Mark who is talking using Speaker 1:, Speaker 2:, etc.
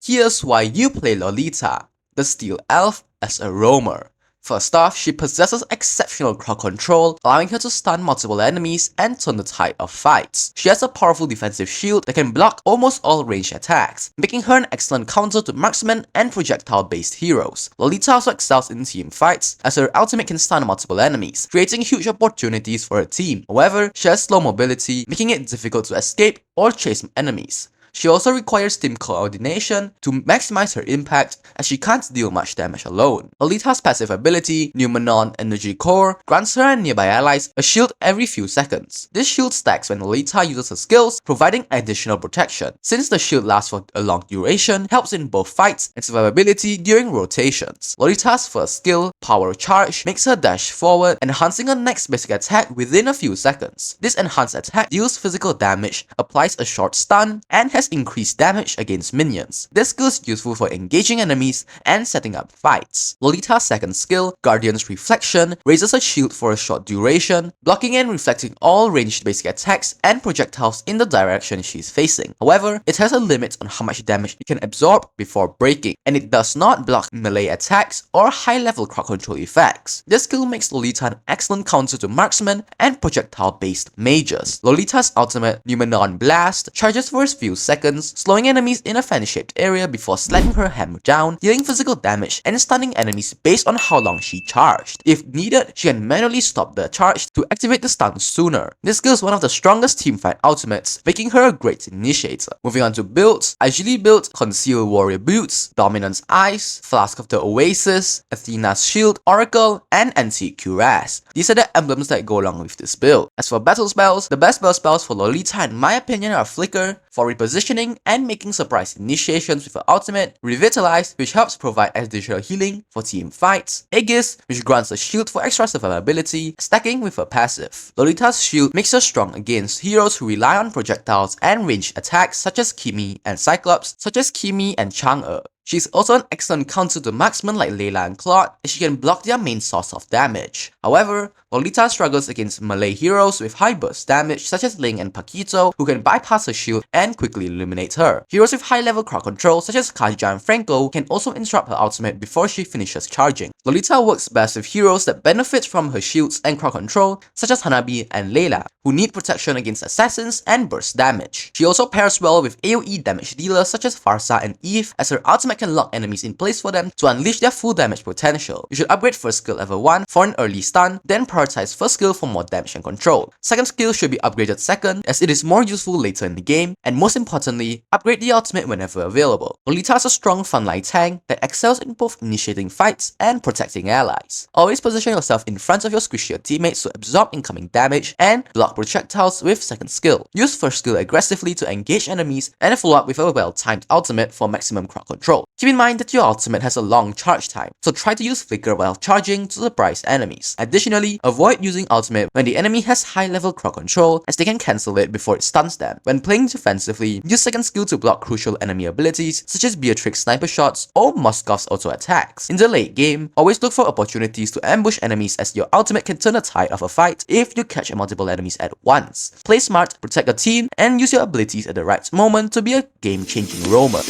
Speaker 1: Here's why you play Lolita, the Steel Elf, as a roamer. First off, she possesses exceptional crowd control, allowing her to stun multiple enemies and turn the tide of fights. She has a powerful defensive shield that can block almost all ranged attacks, making her an excellent counter to marksman and projectile-based heroes. Lolita also excels in team fights, as her ultimate can stun multiple enemies, creating huge opportunities for her team. However, she has slow mobility, making it difficult to escape or chase enemies. She also requires team coordination to maximize her impact, as she can't deal much damage alone. Lolita's passive ability, Numenon Energy Core, grants her and nearby allies a shield every few seconds. This shield stacks when Lolita uses her skills, providing additional protection. Since the shield lasts for a long duration, helps in both fights and survivability during rotations. Lolita's first skill, Power Charge, makes her dash forward, enhancing her next basic attack within a few seconds. This enhanced attack deals physical damage, applies a short stun, and has increased damage against minions. This skill is useful for engaging enemies and setting up fights. Lolita's second skill, Guardian's Reflection, raises her shield for a short duration, blocking and reflecting all ranged basic attacks and projectiles in the direction she's facing. However, it has a limit on how much damage it can absorb before breaking, and it does not block melee attacks or high-level crowd control effects. This skill makes Lolita an excellent counter to marksmen and projectile-based mages. Lolita's ultimate, Numenon Blast, charges for a few seconds, slowing enemies in a fan-shaped area before slamming her hammer down, dealing physical damage and stunning enemies based on how long she charged. If needed, she can manually stop the charge to activate the stun sooner. This skill is one of the strongest teamfight ultimates, making her a great initiator. Moving on to builds, I usually build Conceal Warrior Boots, Dominance Eyes, Flask of the Oasis, Athena's Shield, Oracle, and Antique Cuirass. These are the emblems that go along with this build. As for battle spells, the best battle spells for Lolita in my opinion are Flicker, for repositioning and making surprise initiations with her ultimate, Revitalize, which helps provide additional healing for team fights, Aegis, which grants a shield for extra survivability, stacking with her passive. Lolita's shield makes her strong against heroes who rely on projectiles and ranged attacks such as Kimi and Cyclops, and Chang'e. She's also an excellent counter to marksmen like Layla and Claude, as she can block their main source of damage. However, Lolita struggles against melee heroes with high burst damage such as Ling and Paquito, who can bypass her shield and quickly eliminate her. Heroes with high level crowd control such as Kaja and Franco can also interrupt her ultimate before she finishes charging. Lolita works best with heroes that benefit from her shields and crowd control such as Hanabi and Layla, who need protection against assassins and burst damage. She also pairs well with AoE damage dealers such as Farsa and Eve, as her ultimate can lock enemies in place for them to unleash their full damage potential. You should upgrade first skill level 1 for an early stun, then prioritize first skill for more damage and control. Second skill should be upgraded second, as it is more useful later in the game, and most importantly, upgrade the ultimate whenever available. Lolita is a strong frontline tank that excels in both initiating fights and protecting allies. Always position yourself in front of your squishier teammates to absorb incoming damage and block projectiles with second skill. Use first skill aggressively to engage enemies and follow up with a well-timed ultimate for maximum crowd control. Keep in mind that your ultimate has a long charge time, so try to use Flicker while charging to surprise enemies. Additionally, avoid using ultimate when the enemy has high level crowd control, as they can cancel it before it stuns them. When playing defensively, use second skill to block crucial enemy abilities such as Beatrix sniper shots or Moskov's auto attacks. In the late game, always look for opportunities to ambush enemies, as your ultimate can turn the tide of a fight if you catch multiple enemies at once. Play smart, protect your team, and use your abilities at the right moment to be a game-changing roamer.